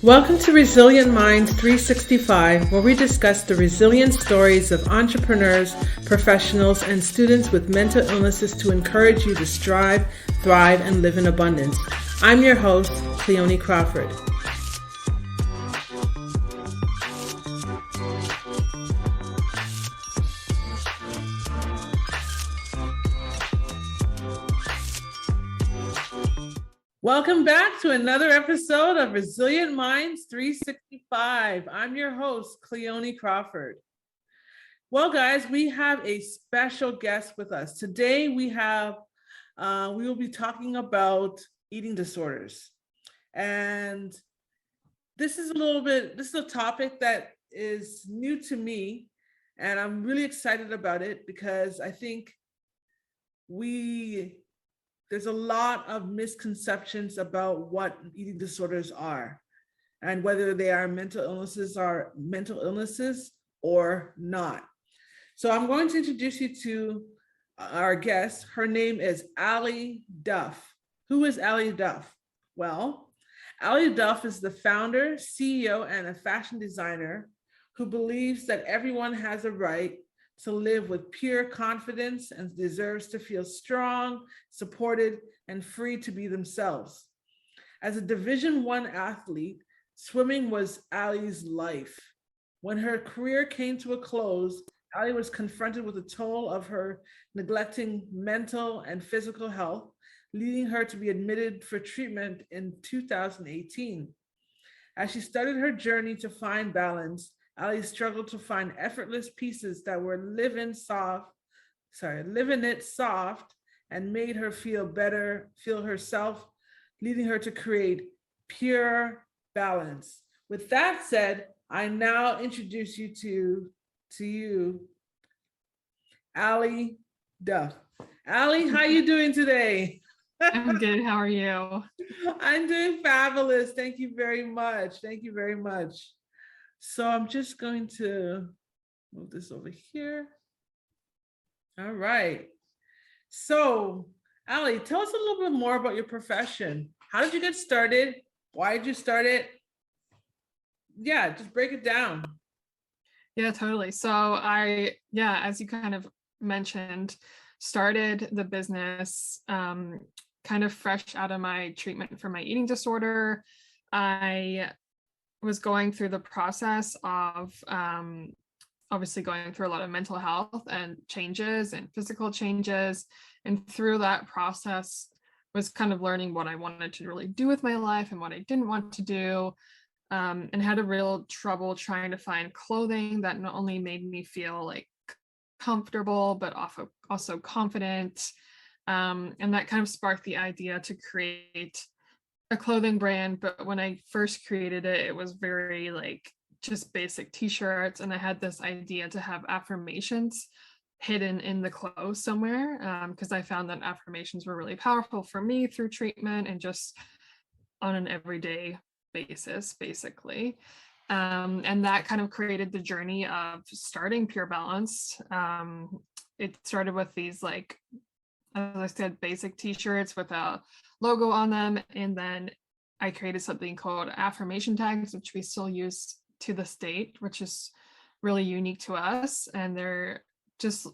Welcome to Resilient Minds 365, where we discuss the resilient stories of entrepreneurs, professionals, and students with mental illnesses to encourage you to strive, thrive, and live in abundance. I'm your host, Cleoni Crawford. Welcome back to another episode of Resilient Minds 365. I'm your host, Cleoni Crawford. Well, guys, we have a special guest with us. Today we will be talking about eating disorders. And this is a topic that is new to me, and I'm really excited about it because I think there's a lot of misconceptions about what eating disorders are and whether they are mental illnesses or not. So I'm going to introduce you to our guest. Her name is Allie Duff. Who is Allie Duff? Well, Allie Duff is the founder, CEO, and a fashion designer who believes that everyone has a right to live with pure confidence and deserves to feel strong, supported, and free to be themselves. As a Division I athlete, swimming was Allie's life. When her career came to a close, Allie was confronted with the toll of her neglecting mental and physical health, leading her to be admitted for treatment in 2018. As she started her journey to find balance, Allie struggled to find effortless pieces that were live in it soft and made her feel better, feel herself, leading her to create Pure Balanxed. With that said, I now introduce you to Allie Duff. Allie, how you doing today? I'm good. How are you? I'm doing fabulous. Thank you very much. Thank you very much. So I'm just going to move this over here. All right. So, Allie, tell us a little bit more about your profession. How did you get started? Why did you start it? Yeah, just break it down. Yeah, totally. So as you kind of mentioned, started the business kind of fresh out of my treatment for my eating disorder. I was going through the process of obviously going through a lot of mental health and changes and physical changes. And through that process was kind of learning what I wanted to really do with my life and what I didn't want to do. And had a real trouble trying to find clothing that not only made me feel like comfortable, but also confident. And that kind of sparked the idea to create a clothing brand. But when I first created it, it was very like just basic t-shirts, and I had this idea to have affirmations hidden in the clothes somewhere, because I found that affirmations were really powerful for me through treatment and just on an everyday basis, basically. And that kind of created the journey of starting Pure Balanxed. It started with these, like, as I said, basic t-shirts with a logo on them. And then I created something called affirmation tags, which we still use to this date, which is really unique to us. And they're just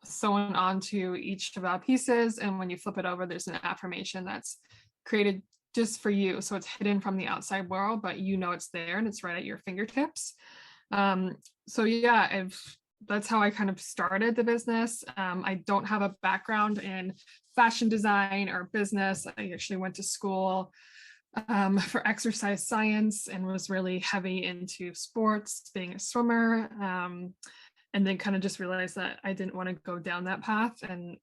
sewn onto each of our pieces. And when you flip it over, there's an affirmation that's created just for you. So it's hidden from the outside world, but you know it's there and it's right at your fingertips. That's how I kind of started the business. I don't have a background in fashion design or business. I actually went to school for exercise science and was really heavy into sports, being a swimmer. And then kind of just realized that I didn't want to go down that path and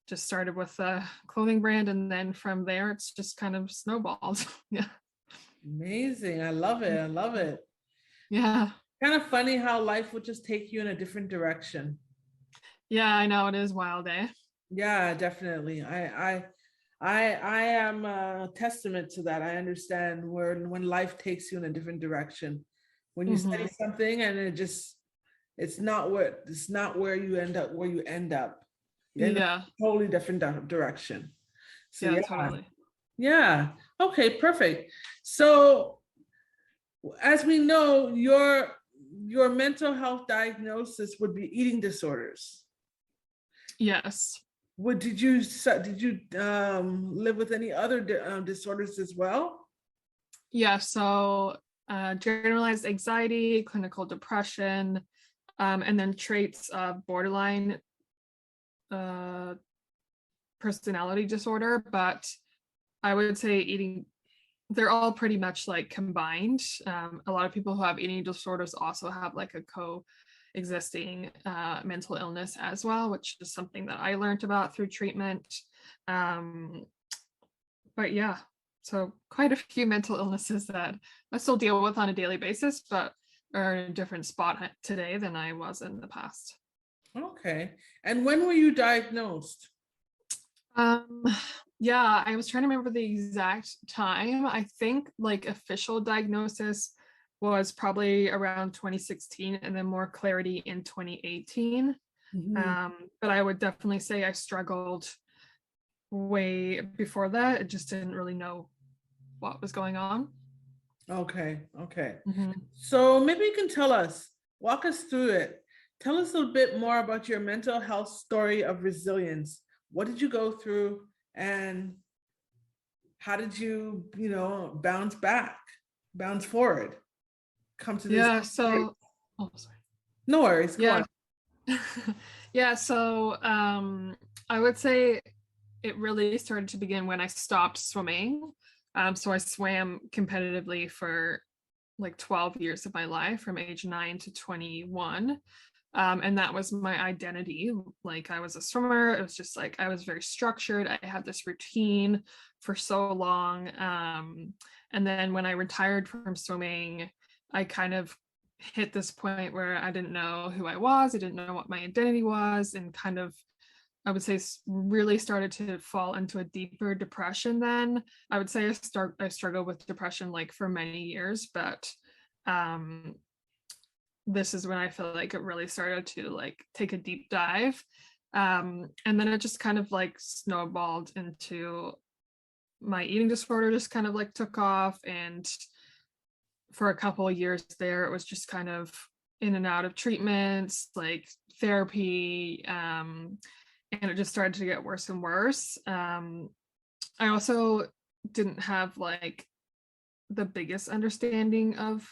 just started with a clothing brand. And then from there, it's just kind of snowballed. Yeah. Amazing. I love it. I love it. Yeah. Kind of funny how life would just take you in a different direction. Yeah, I know, it is wild, eh? Yeah, definitely. I am a testament to that. I understand when life takes you in a different direction. When you study something and it's not where you end up. You end up in a totally different direction. So yeah, totally. Yeah. Okay, perfect. So As we know, your mental health diagnosis would be eating disorders. Yes. Did you live with any other disorders as well? Yeah. So generalized anxiety, clinical depression, and then traits of borderline uh, personality disorder. But I would say they're all pretty much like combined. A lot of people who have eating disorders also have like a coexisting mental illness as well, which is something that I learned about through treatment. Um, but yeah, so quite a few mental illnesses that I still deal with on a daily basis, but are in a different spot today than I was in the past. Okay. And when were you diagnosed? Um, yeah, I was trying to remember the exact time. I think like official diagnosis was probably around 2016 and then more clarity in 2018. Mhm. But I would definitely say I struggled way before that. I just didn't really know what was going on. Okay, okay. Mhm. So maybe you can walk us through it. Tell us a bit more about your mental health story of resilience. What did you go through and how did you, bounce back, bounce forward, come to this Yeah, place? so oh sorry. No worries, go Yeah. on. Yeah, so I would say it really started to begin when I stopped swimming. So I swam competitively for like 12 years of my life from age 9 to 21. And that was my identity. Like I was a swimmer. It was just like I was very structured. I had this routine for so long. And then when I retired from swimming, I kind of hit this point where I didn't know who I was. I didn't know what my identity was, and kind of I would say really started to fall into a deeper depression then. I would say I struggled with depression like for many years, but um this is when I feel like it really started to like take a deep dive. And then it just kind of like snowballed into my eating disorder just kind of like took off, and for a couple of years there it was just kind of in and out of treatments like therapy, and it just started to get worse and worse. I also didn't have like the biggest understanding of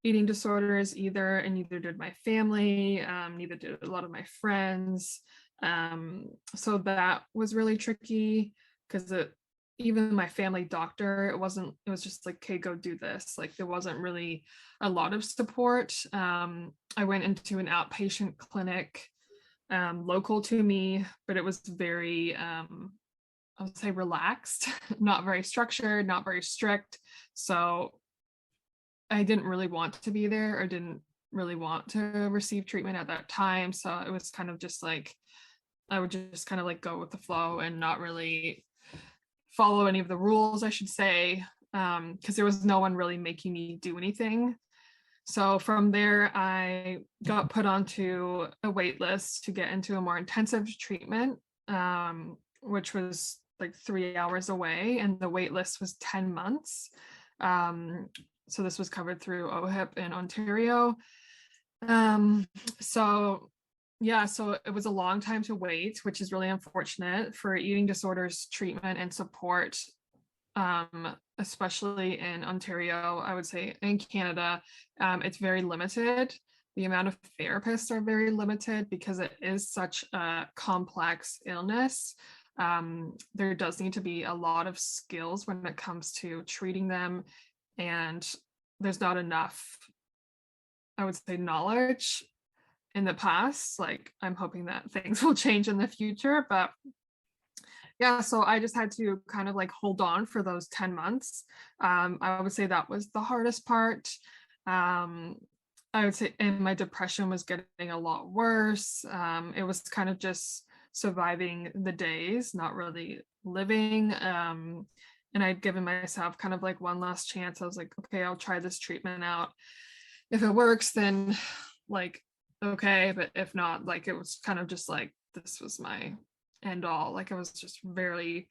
eating disorders either, and neither did my family, neither did a lot of my friends. So that was really tricky because even my family doctor, it was just like, okay, go do this. Like there wasn't really a lot of support. I went into an outpatient clinic local to me, but it was very, I would say relaxed, not very structured, not very strict. So I didn't really want to be there or didn't really want to receive treatment at that time. So it was kind of just like, I would just kind of like go with the flow and not really follow any of the rules, I should say, because there was no one really making me do anything. So from there, I got put onto a wait list to get into a more intensive treatment, which was like 3 hours away, and the wait list was 10 months. Um, so this was covered through OHIP in Ontario. Um, so yeah, so it was a long time to wait, which is really unfortunate for eating disorders treatment and support, especially in Ontario. I would say in Canada, it's very limited. The amount of therapists are very limited because it is such a complex illness. There does need to be a lot of skills when it comes to treating them, and there's not enough, I would say, knowledge in the past. Like I'm hoping that things will change in the future, but yeah, so I just had to kind of like hold on for those 10 months. I would say that was the hardest part. um, I would say, and my depression was getting a lot worse. It was kind of just surviving the days, not really living. And I'd given myself kind of like one last chance. I was like, okay, I'll try this treatment out. If it works, then like, okay. But if not, like, it was kind of just like, this was my end all. Like, I was just very,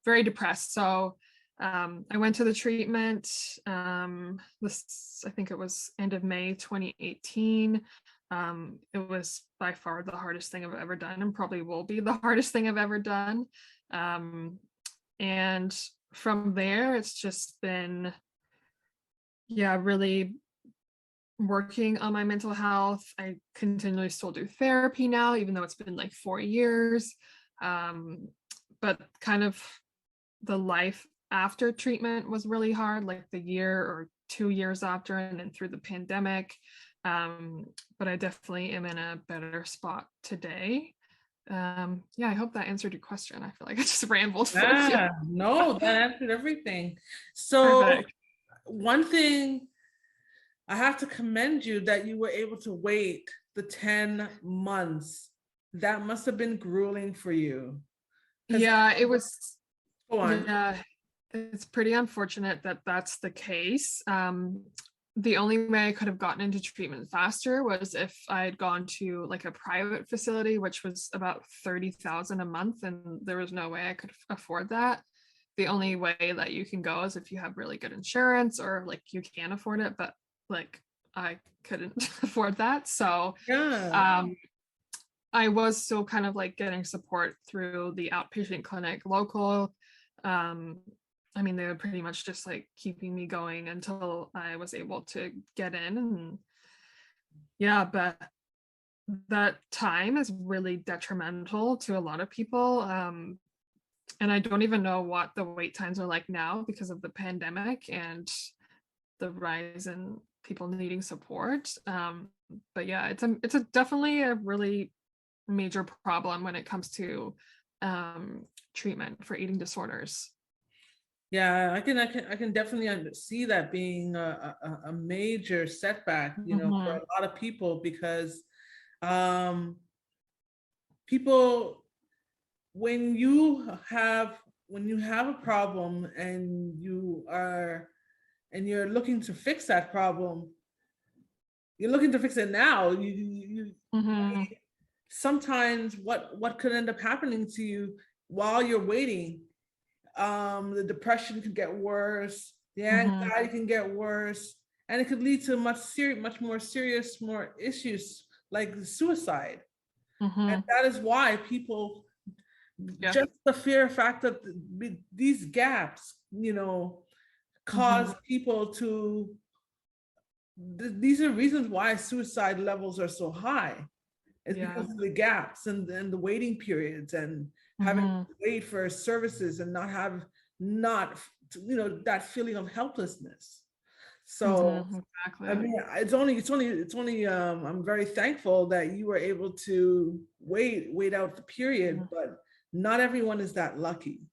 very depressed. So I went to the treatment. This, I think it was end of May 2018. It was by far the hardest thing I've ever done, and probably will be the hardest thing I've ever done. And from there, it's just been, yeah, really working on my mental health. I continually still do therapy now, even though it's been like 4 years. But kind of the life after treatment was really hard, like the year or 2 years after, and then through the pandemic. But I definitely am in a better spot today. Yeah, I hope that answered your question. I feel like I just rambled for you. Yeah, no, that answered everything. So Perfect. one thing I have to commend you that you were able to wait the 10 months. That must have been grueling for you. 'Cause- Yeah, it was. Go on. Yeah, it's pretty unfortunate that that's the case. The only way I could have gotten into treatment faster was if I had gone to like a private facility, which was about 30,000 a month, and there was no way I could afford that. The only way that you can go is if you have really good insurance or like you can afford it, but like I couldn't afford that. So Yeah. I was still kind of like getting support through the outpatient clinic local. I mean, they were pretty much just like keeping me going until I was able to get in. And yeah, but that time is really detrimental to a lot of people. And I don't even know what the wait times are like now because of the pandemic and the rise in people needing support. But yeah, it's a definitely a really major problem when it comes to treatment for eating disorders. Yeah, I can definitely see that being a major setback, you know, for Mhm. a lot of people because um, people, when you have a problem and you're looking to fix that problem, you're looking to fix it now. Mhm. Sometimes what could end up happening to you while you're waiting, the depression could get worse, the Mhm. anxiety can get worse, and it could lead to much more serious more issues like suicide. And Mhm. that is why people, Yeah. just the fear fact that these gaps, you know, cause Mhm. people to these are reasons why suicide levels are so high. It's Yeah. because of the gaps and the waiting periods and having Mhm. to wait for services and not you know that feeling of helplessness. So Mhm. I Exactly. mean it's only I'm very thankful that you were able to wait out the period, Mhm. but not everyone is that lucky.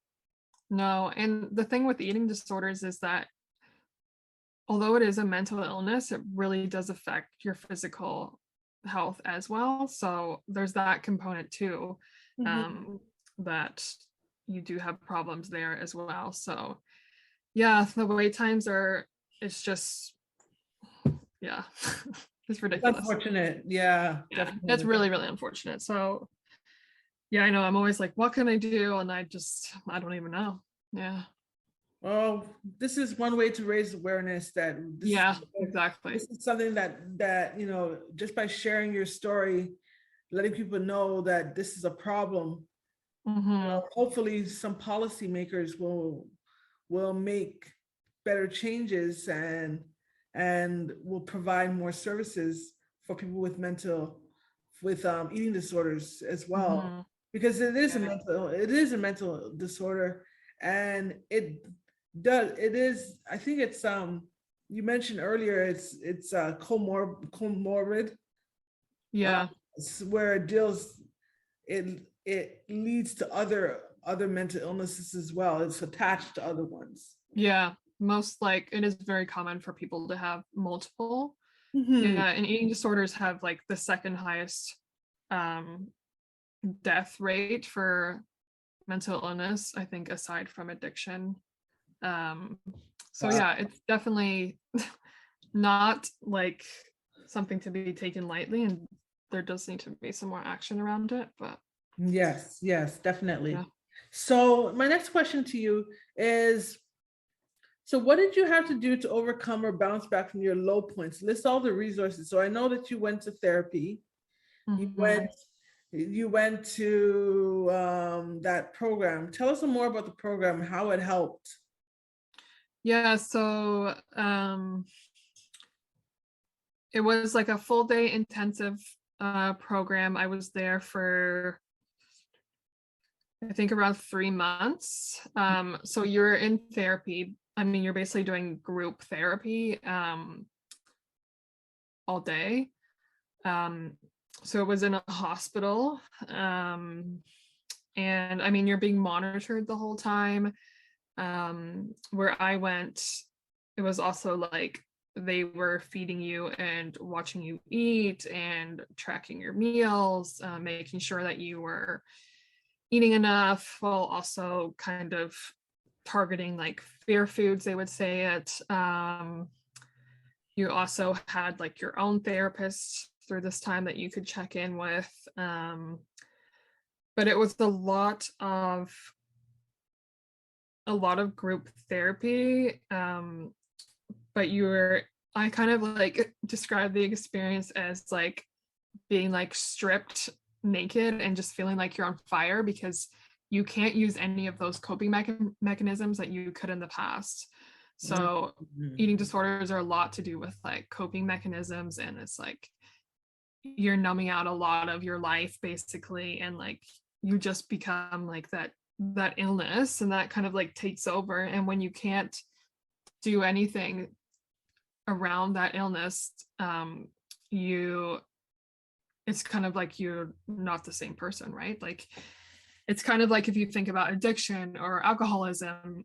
No, and the thing with eating disorders is that although it is a mental illness, it really does affect your physical health as well. So there's that component too, Mhm. um, that you do have problems there as well. So yeah, the wait times are, it's just, yeah, it's It's ridiculous. unfortunate. Yeah, Yeah, it's definitely. really, really unfortunate. So yeah, I know. I'm always like, what can I do? And I don't even know. Yeah. Well, this is one way to raise awareness that Yeah, exactly. this is something that you know, just by sharing your story, letting people know that this is a problem. Hmm. Hopefully, some policymakers will make better changes and will provide more services for people with eating disorders as well, Hmm. because Yeah. it is a mental disorder, and it is, I think it's you mentioned earlier it's comorbid, uh, Yeah. where it leads to other mental illnesses as well. It's attached to other ones. Yeah. Most like it is very common for people to have multiple. Hmm. Yeah. And eating disorders have like the second highest um death rate for mental illness, I think, aside from addiction. Um, so Wow. yeah, it's definitely not like something to be taken lightly, and there does need to be some more action around it. But Yes, yes, definitely. yeah. So my next question to you is, So what did you have to do to overcome or bounce back from your low points? List all the resources. So I know that you went to therapy. You Mhm. went you went to that program. Tell us some more about the program, how it helped. Yeah, so it was like a full day intensive program. I was there for I think around 3 months. So you're in therapy. I mean, you're basically doing group therapy all day. Um, so it was in a hospital. And I mean, you're being monitored the whole time. Where I went, it was also like they were feeding you and watching you eat and tracking your meals, making sure that you were eating enough while also kind of targeting like fear foods, they would say it. You also had like your own therapist through this time that you could check in with. But it was a lot of group therapy. But I kind of like describe the experience as like being like stripped naked and just feeling like you're on fire because you can't use any of those coping mechanisms that you could in the past. So Mhm. eating disorders are a lot to do with like coping mechanisms, and it's like you're numbing out a lot of your life basically, and like you just become like that illness, and that kind of like takes over. And when you can't do anything around that illness, you it's kind of like you're not the same person, right? Like it's kind of like if you think about addiction or alcoholism,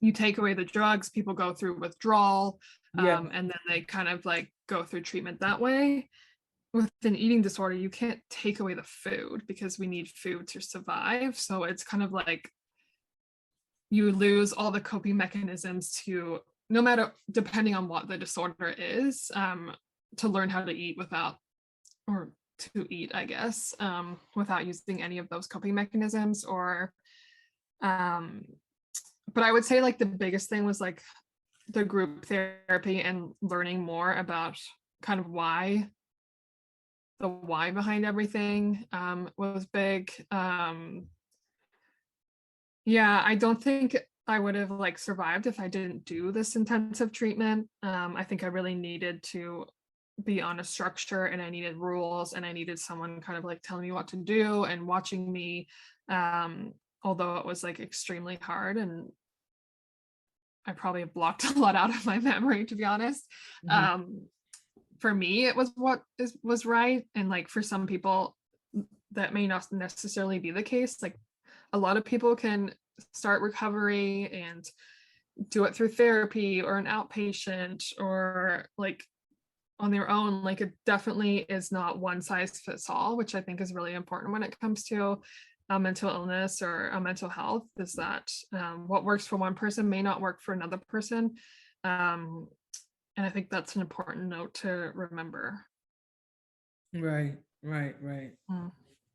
you take away the drugs, people go through withdrawal, Yeah. and then they kind of like go through treatment that way. With an eating disorder, you can't take away the food because we need food to survive. So it's kind of like you lose all the coping mechanisms to, no matter, depending on what the disorder is, to learn how to eat without, or to eat, I guess, without using any of those coping mechanisms. Or um but I would say like the biggest thing was like the group therapy and learning more about kind of the why behind everything was big. Yeah, I don't think I would have like survived if I didn't do this intensive treatment. I think I really needed to be on a structure, and I needed rules, and I needed someone kind of like telling me what to do and watching me. Um, Although it was like extremely hard, and I probably blocked a lot out of my memory, to be honest. Mhm. Um, for me, it was was right, and like for some people, that may not necessarily be the case. Like a lot of people can start recovery and do it through therapy or an outpatient or like on their own. Like it definitely is not one size fits all, which I think is really important when it comes to mental illness or mental health, is that what works for one person may not work for another person. Um, and I think that's an important note to remember. Right, right, right. Mm.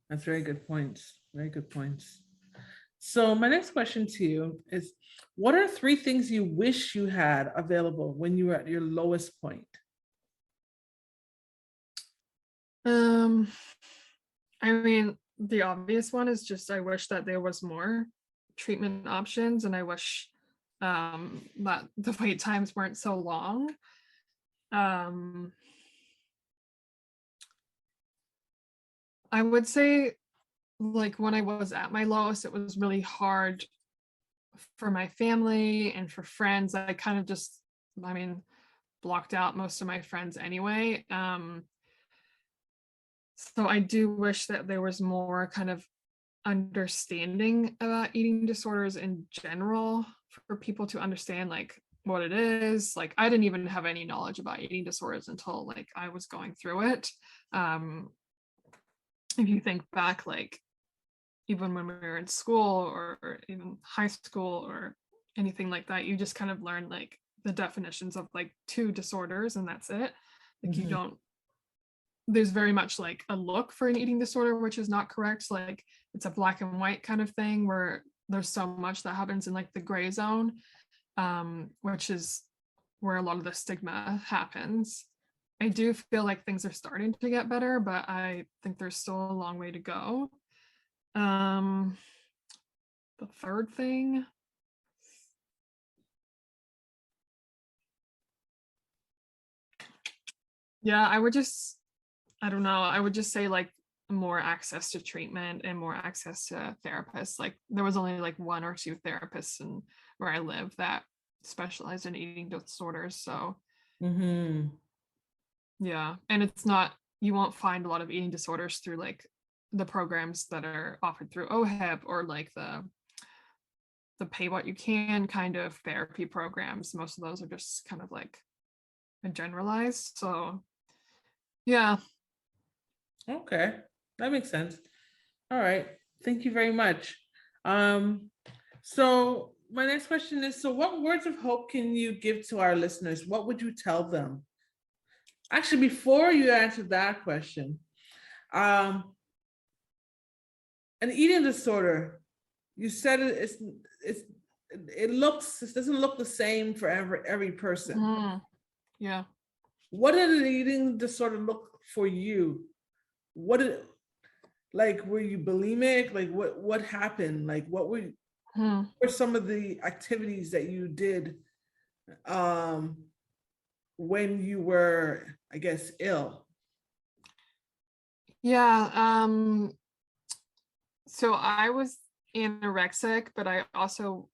That's very good points. Very good points. So my next question to you is, what are three things you wish you had available when you were at your lowest point? Um, I mean, the obvious one is just I wish that there was more treatment options, and I wish that the wait times weren't so long. Um, I would say, like, when I was at my lowest, it was really hard for my family and for friends. I kind of just, I mean, blocked out most of my friends anyway. So I do wish that there was more kind of understanding about eating disorders in general, for people to understand like what it is. Like I didn't even have any knowledge about eating disorders until like I was going through it. Um, if you think back, like even when we were in school or even high school or anything like that, you just kind of learn like the definitions of like two disorders and that's it. Like you Mhm. don't, there's very much like a look for an eating disorder, which is not correct. Like it's a black and white kind of thing where there's so much that happens in like the gray zone. which is where a lot of the stigma happens. I do feel like things are starting to get better, but I think there's still a long way to go. Um, the third thing, yeah, I don't know, I would just say like more access to treatment and more access to therapists. Like there was only like one or two therapists in where I live that specialized in eating disorders. So Mm-hmm. yeah, and it's not, you won't find a lot of eating disorders through like the programs that are offered through OHIP or like the pay what you can kind of therapy programs. Most of those are just kind of like generalized. So yeah. Okay, that makes sense. All right, thank you very much. Um, so my next question is, so what words of hope can you give to our listeners? What would you tell them? Actually, before you answer that question, um, an eating disorder, you said it's it doesn't look the same for every person. Mhm. Yeah. What did an eating disorder look for you? What did, like, were you bulimic? Like what happened? Like what Mhm. were some of the activities that you did um when you were, I guess, ill? Yeah. So I was anorexic, but I also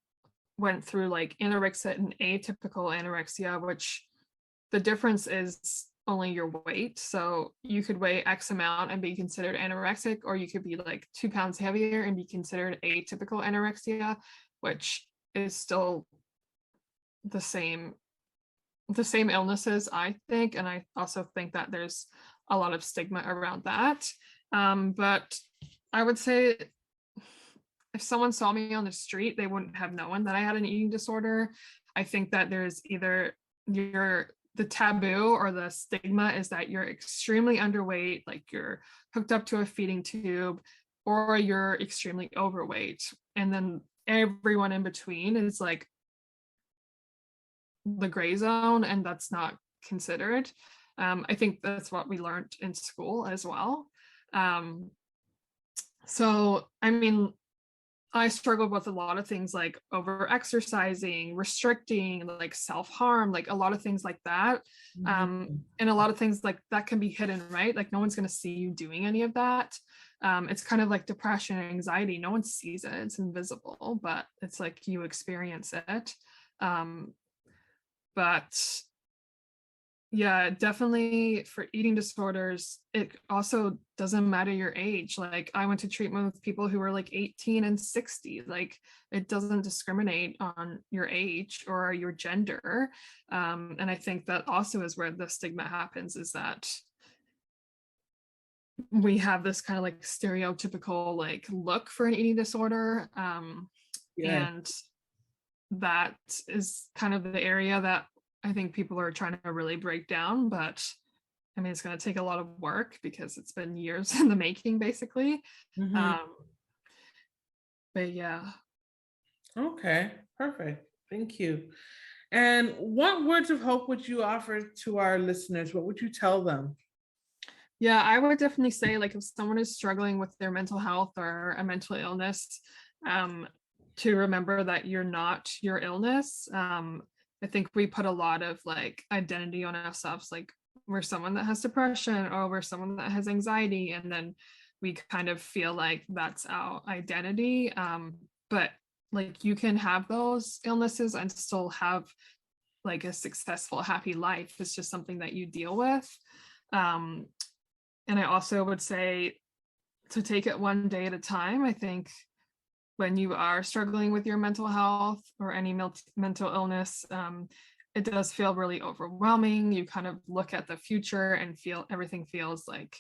went through like anorexia and atypical anorexia, which the difference is only your weight. So you could weigh X amount and be considered anorexic, or you could be like 2 pounds heavier and be considered atypical anorexia, which is still the same illnesses, I think. And I also think that there's a lot of stigma around that. But I would say if someone saw me on the street, they wouldn't have known that I had an eating disorder. I think that there's either the taboo or the stigma is that you're extremely underweight, like you're hooked up to a feeding tube, or you're extremely overweight. And then everyone in between is like the gray zone, and that's not considered. I think that's what we learned in school as well. Um, so, I mean, I struggled with a lot of things like over exercising, restricting, like self harm, like a lot of things like that. Mhm. And a lot of things like that can be hidden, right? Like no one's going to see you doing any of that. It's kind of like depression and anxiety. No one sees it, it's invisible, but it's like you experience it. Um, but yeah, definitely for eating disorders, it also doesn't matter your age. Like I went to treatment with people who were like 18 and 60. Like it doesn't discriminate on your age or your gender. And I think that also is where the stigma happens, is that we have this kind of like stereotypical like look for an eating disorder. Yeah. And that is kind of the area that I think people are trying to really break down. But I mean, it's going to take a lot of work because it's been years in the making, basically. Mhm. Um, but yeah. Okay, perfect. Thank you. And what words of hope would you offer to our listeners? What would you tell them? Yeah, I would definitely say like if someone is struggling with their mental health or a mental illness, um, to remember that you're not your illness. I think we put a lot of like identity on ourselves, like we're someone that has depression or we're someone that has anxiety, and then we kind of feel like that's our identity. But like you can have those illnesses and still have like a successful, happy life. It's just something that you deal with. Um, and I also would say to take it one day at a time. I think when you are struggling with your mental health or any mental illness, it does feel really overwhelming. You kind of look at the future and feel everything feels like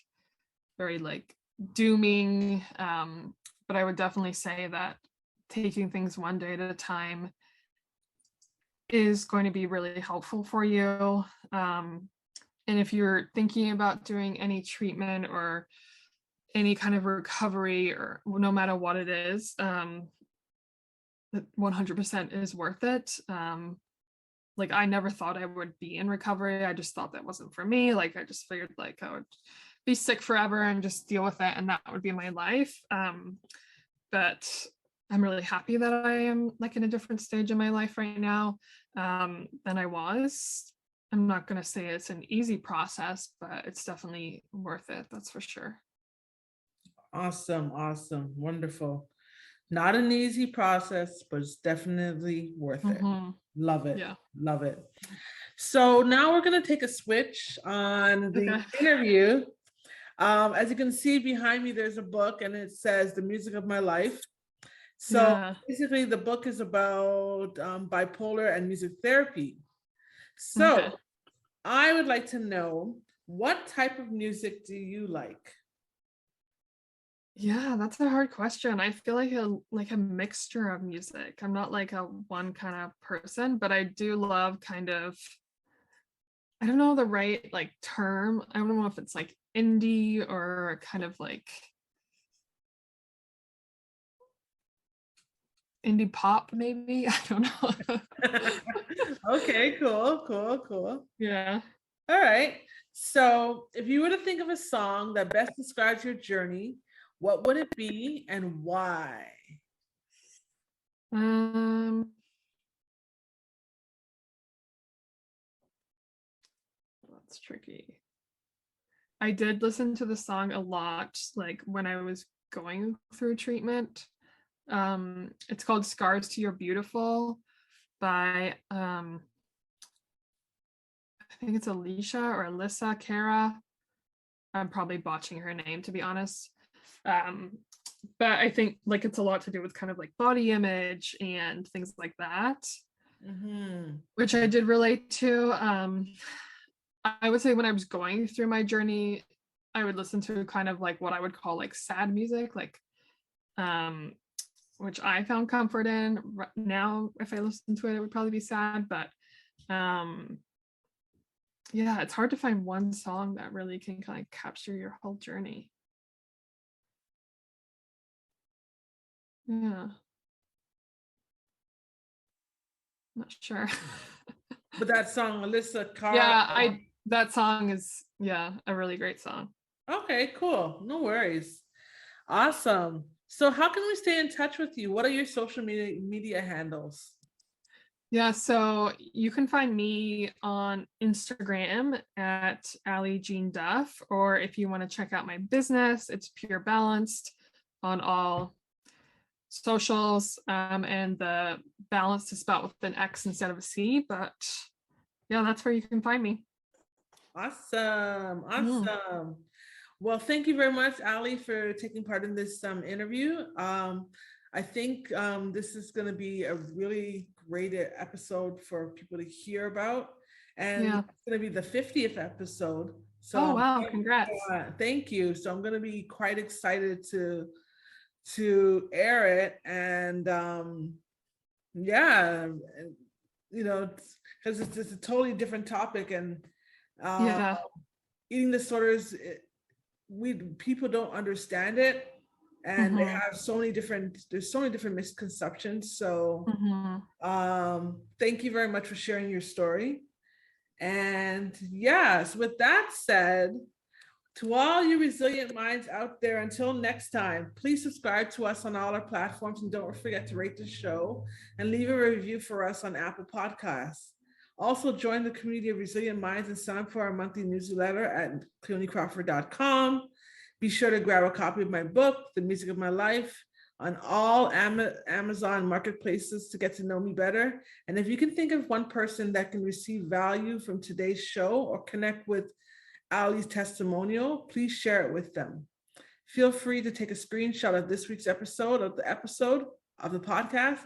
very like dooming. But I would definitely say that taking things one day at a time is going to be really helpful for you. And if you're thinking about doing any treatment or any kind of recovery, or no matter what it is, 100% is worth it. Like I never thought I would be in recovery. I just thought that wasn't for me. Like I just figured like I would be sick forever and just deal with it and that would be my life. But I'm really happy that I am like in a different stage in my life right now than I was. I'm not going to say it's an easy process, but it's definitely worth it. That's for sure. Awesome. Awesome. Wonderful. Not an easy process, but it's definitely worth it. Love it. Yeah. Love it. So now we're going to take a switch on the interview. As you can see behind me, there's a book and it says The Music of My Life. So basically the book is about bipolar and music therapy. So I would like to know, what type of music do you like? Yeah, that's a hard question. I feel like a mixture of music. I'm not like a one kind of person, but I do love kind of, I don't know the right like term. I don't know if it's like indie or kind of like indie pop, maybe. I don't know. Okay, cool. Yeah. All right. So if you were to think of a song that best describes your journey, what would it be and why? That's tricky. I did listen to the song a lot, like when I was going through treatment. It's called Scars to Your Beautiful by I think it's Alicia or Alyssa Cara. I'm probably botching her name, to be honest. But I think like it's a lot to do with kind of like body image and things like that, which I did relate to. I would say when I was going through my journey, I would listen to kind of like what I would call like sad music, like which I found comfort in. Now, if I listen to it, it would probably be sad, but yeah, it's hard to find one song that really can kind of capture your whole journey. Yeah. Not sure. But that song, Alyssa Cara. Yeah, that song is a really great song. Okay, cool. No worries. Awesome. So how can we stay in touch with you? What are your social media handles? Yeah, so you can find me on Instagram at Allie Duff, or if you want to check out my business, it's Pure Balanxed on all socials, and the balance is spelled with an X instead of a C, but yeah, that's where you can find me. Awesome. Well, thank you very much, Allie, for taking part in this interview. I think this is going to be a really great episode for people to hear about, and it's going to be the 50th episode. So, wow, congrats. Thank you. So I'm going to be quite excited to air it, and because it's a totally different topic, and eating disorders, people don't understand it, and they have there's so many different misconceptions. So thank you very much for sharing your story. And yes, with that said, to all you resilient minds out there, until next time, please subscribe to us on all our platforms, and don't forget to rate the show and leave a review for us on Apple Podcasts. Also, join the community of resilient minds and sign up for our monthly newsletter at cleonicrawford.com. Be sure to grab a copy of my book, The Music of My Life, on all Amazon marketplaces to get to know me better. And if you can think of one person that can receive value from today's show or connect with Allie's testimonial, please share it with them. Feel free to take a screenshot of this week's episode of the podcast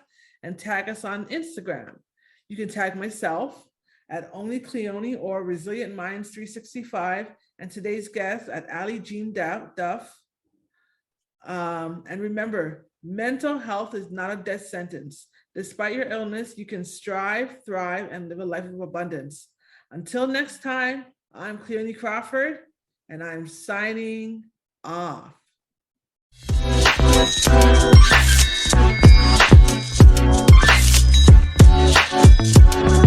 and tag us on Instagram. You can tag myself at Only Cleoni or Resilient Minds 365, and today's guest at Allie Duff. And remember, mental health is not a death sentence. Despite your illness, you can strive, thrive, and live a life of abundance. Until next time, I'm Cleoni Crawford, and I'm signing off. you.